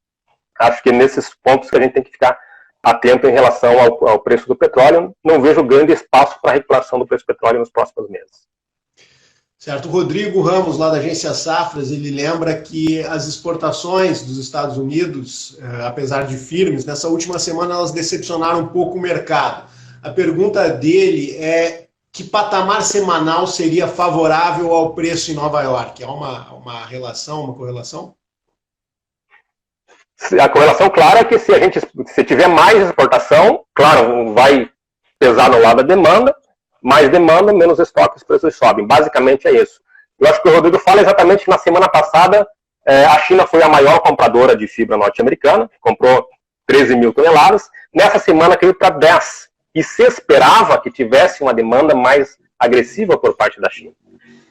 acho que nesses pontos que a gente tem que ficar atento em relação ao preço do petróleo. Não vejo grande espaço para a recuperação do preço do petróleo nos próximos meses. Certo. Rodrigo Ramos, lá da agência Safras, ele lembra que as exportações dos Estados Unidos, apesar de firmes, nessa última semana elas decepcionaram um pouco o mercado. A pergunta dele é: que patamar semanal seria favorável ao preço em Nova York? Há uma relação, uma correlação? A correlação clara é que se tiver mais exportação, claro, vai pesar no lado da demanda, mais demanda, menos estoque, os preços sobem. Basicamente é isso. Eu acho que o Rodrigo fala exatamente que na semana passada a China foi a maior compradora de fibra norte-americana, comprou 13 mil toneladas, nessa semana caiu para 10. E se esperava que tivesse uma demanda mais agressiva por parte da China.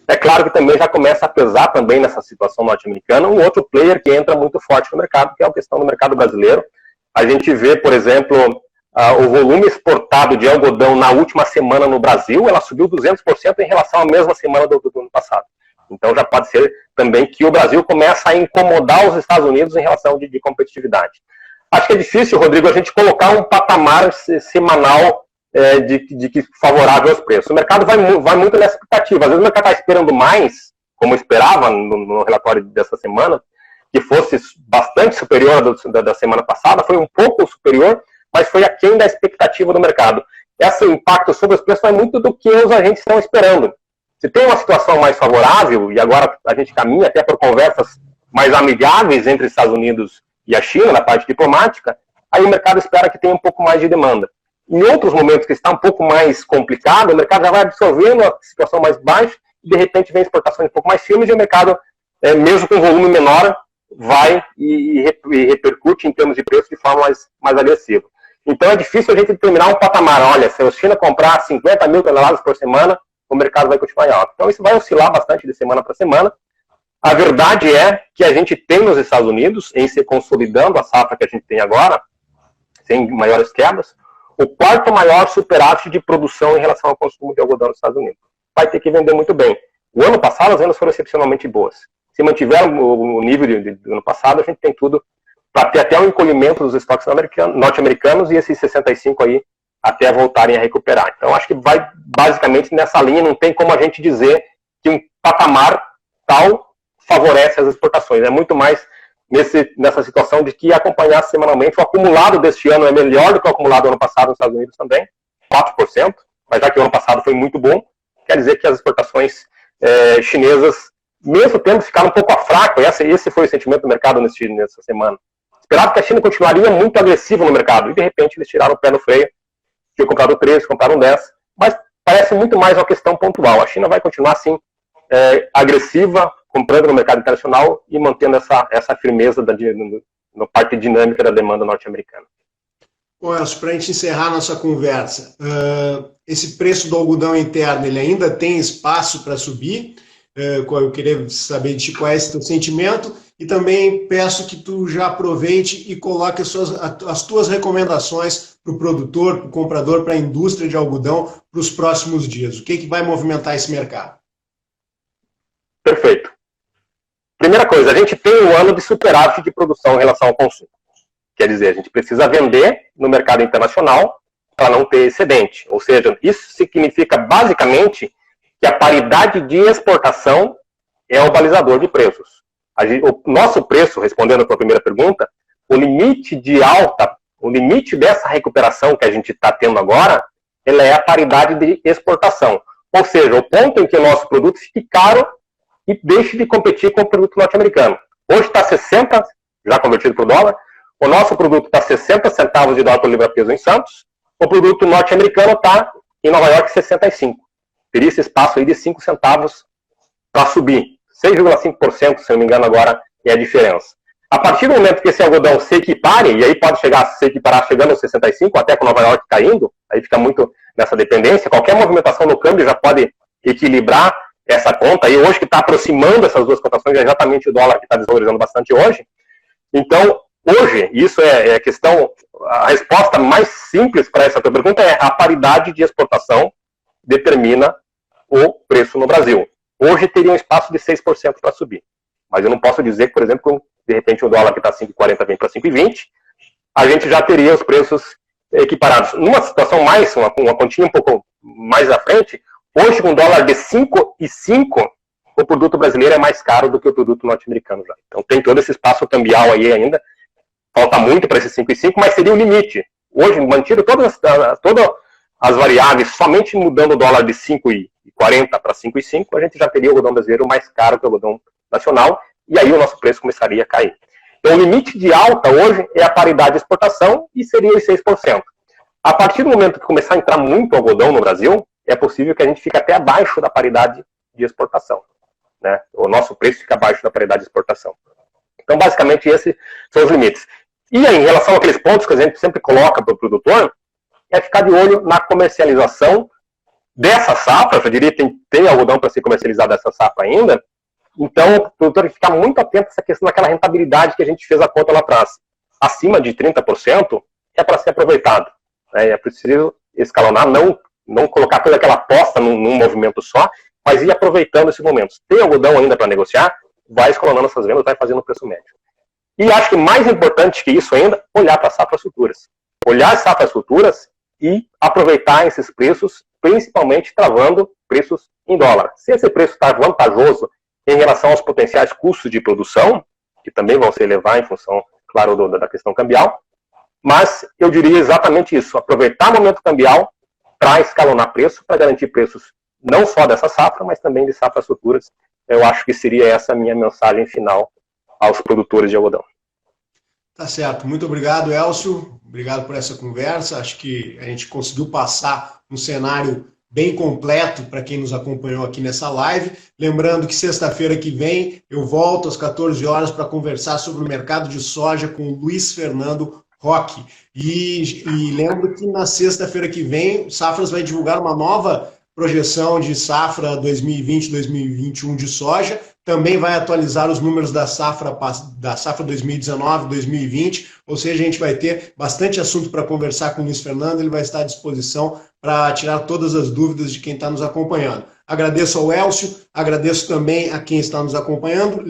É claro que também já começa a pesar também nessa situação norte-americana um outro player que entra muito forte no mercado, que é a questão do mercado brasileiro. A gente vê, por exemplo, o volume exportado de algodão na última semana no Brasil, ela subiu 200% em relação à mesma semana do ano passado. Então já pode ser também que o Brasil começa a incomodar os Estados Unidos em relação de competitividade. Acho que é difícil, Rodrigo, a gente colocar um patamar semanal de favorável aos preços. O mercado vai muito nessa expectativa. Às vezes o mercado está esperando mais, como esperava no relatório dessa semana, que fosse bastante superior da semana passada, foi um pouco superior, mas foi aquém da expectativa do mercado. Esse impacto sobre os preços vai muito do que os agentes estão esperando. Se tem uma situação mais favorável, e agora a gente caminha até por conversas mais amigáveis entre os Estados Unidos e a China, na parte diplomática, aí o mercado espera que tenha um pouco mais de demanda. Em outros momentos que está um pouco mais complicado, o mercado já vai absorvendo a situação mais baixa, e de repente vem exportações um pouco mais firmes, e o mercado, mesmo com volume menor, vai e repercute em termos de preço de forma mais agressiva. Então é difícil a gente determinar um patamar. Olha, se a China comprar 50 mil toneladas por semana, o mercado vai continuar em alta. Então isso vai oscilar bastante de semana para semana. A verdade é que a gente tem nos Estados Unidos, em se consolidando a safra que a gente tem agora, sem maiores quebras, o quarto maior superávit de produção em relação ao consumo de algodão nos Estados Unidos. Vai ter que vender muito bem. O ano passado as vendas foram excepcionalmente boas. Se mantiver o nível do ano passado, a gente tem tudo para ter até um encolhimento dos estoques norte-americanos e esses 65 aí até voltarem a recuperar. Então acho que vai basicamente nessa linha, não tem como a gente dizer que um patamar tal favorece as exportações. É muito mais nessa situação de que acompanhar semanalmente. O acumulado deste ano é melhor do que o acumulado do ano passado nos Estados Unidos também, 4%, mas já que o ano passado foi muito bom, quer dizer que as exportações chinesas, mesmo tendo ficado um pouco fraco, esse foi o sentimento do mercado nessa semana. Esperava que a China continuaria muito agressiva no mercado, e de repente eles tiraram o pé no freio, tinham comprado 13, compraram 10, mas parece muito mais uma questão pontual. A China vai continuar assim, agressiva, comprando no mercado internacional e mantendo essa firmeza na parte dinâmica da demanda norte-americana. Bom, Elcio, para a gente encerrar nossa conversa, esse preço do algodão interno, ele ainda tem espaço para subir? Eu queria saber de ti qual é esse teu sentimento e também peço que tu já aproveite e coloque as tuas recomendações para o produtor, para o comprador, para a indústria de algodão para os próximos dias. O que vai movimentar esse mercado? Perfeito. Primeira coisa, a gente tem um ano de superávit de produção em relação ao consumo. Quer dizer, a gente precisa vender no mercado internacional para não ter excedente. Ou seja, isso significa basicamente que a paridade de exportação é o balizador de preços. O nosso preço, respondendo a tua primeira pergunta, o limite de alta, o limite dessa recuperação que a gente está tendo agora, ela é a paridade de exportação. Ou seja, o ponto em que o nosso produto fique caro e deixe de competir com o produto norte-americano. Hoje está 60, já convertido para o dólar, o nosso produto está 60 centavos de dólar por libra-peso em Santos, o produto norte-americano está em Nova York 65. Teria esse espaço aí de 5 centavos para subir. 6,5%, se não me engano, agora é a diferença. A partir do momento que esse algodão se equipare, e aí pode chegar a se equiparar chegando aos 65, até com Nova York caindo, aí fica muito nessa dependência, qualquer movimentação no câmbio já pode equilibrar essa conta, e hoje que está aproximando essas duas cotações, é exatamente o dólar que está desvalorizando bastante hoje. Então, hoje, isso é a questão, a resposta mais simples para essa tua pergunta é a paridade de exportação determina o preço no Brasil. Hoje teria um espaço de 6% para subir. Mas eu não posso dizer que, por exemplo, de repente o dólar que está 5,40 vem para 5,20, a gente já teria os preços equiparados. Numa situação mais, uma continha um pouco mais à frente, hoje com dólar de 5,5, o produto brasileiro é mais caro do que o produto norte-americano já. Então tem todo esse espaço cambial aí ainda. Falta muito para esse 5,5, mas seria o limite. Hoje, mantido todas as variáveis, somente mudando o dólar de 5,40 para 5,5, a gente já teria o algodão brasileiro mais caro que o algodão nacional, e aí o nosso preço começaria a cair. Então, o limite de alta hoje é a paridade de exportação e seria os 6%. A partir do momento que começar a entrar muito algodão no Brasil, é possível que a gente fique até abaixo da paridade de exportação. Né? O nosso preço fica abaixo da paridade de exportação. Então, basicamente, esses são os limites. E aí, em relação àqueles pontos que a gente sempre coloca para o produtor, é ficar de olho na comercialização dessa safra. Eu diria que tem algodão para ser comercializado dessa safra ainda. Então, o produtor tem que ficar muito atento a essa questão daquela rentabilidade que a gente fez a conta lá atrás. Acima de 30% é para ser aproveitado. Né? É preciso escalonar, não colocar toda aquela aposta num movimento só, mas ir aproveitando esses momentos. Tem algodão ainda para negociar, vai escalonando essas vendas, vai fazendo o preço médio. E acho que mais importante que isso ainda, olhar para as safras futuras. Olhar as safras futuras e aproveitar esses preços, principalmente travando preços em dólar. Se esse preço está vantajoso em relação aos potenciais custos de produção, que também vão se elevar em função, claro, da questão cambial, mas eu diria exatamente isso, aproveitar o momento cambial para escalonar preço, para garantir preços não só dessa safra, mas também de safras futuras. Eu acho que seria essa a minha mensagem final aos produtores de algodão. Tá certo. Muito obrigado, Elcio. Obrigado por essa conversa. Acho que a gente conseguiu passar um cenário bem completo para quem nos acompanhou aqui nessa live. Lembrando que sexta-feira que vem eu volto às 14 horas para conversar sobre o mercado de soja com o Luiz Fernando Roque. E lembro que na sexta-feira que vem o Safras vai divulgar uma nova projeção de safra 2020-2021 de soja. Também vai atualizar os números da safra 2019-2020, ou seja, a gente vai ter bastante assunto para conversar com o Luiz Fernando, ele vai estar à disposição para tirar todas as dúvidas de quem está nos acompanhando. Agradeço ao Elcio, agradeço também a quem está nos acompanhando.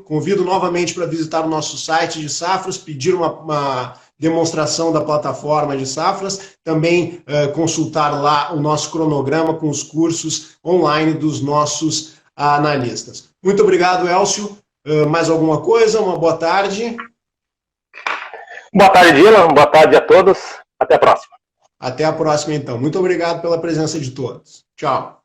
Convido novamente para visitar o nosso site de safras, pedir uma demonstração da plataforma de safras, também consultar lá o nosso cronograma com os cursos online dos nossos analistas. Muito obrigado, Elcio. Mais alguma coisa? Uma boa tarde. Boa tarde, Dylan. Boa tarde a todos. Até a próxima. Até a próxima, então. Muito obrigado pela presença de todos. Tchau.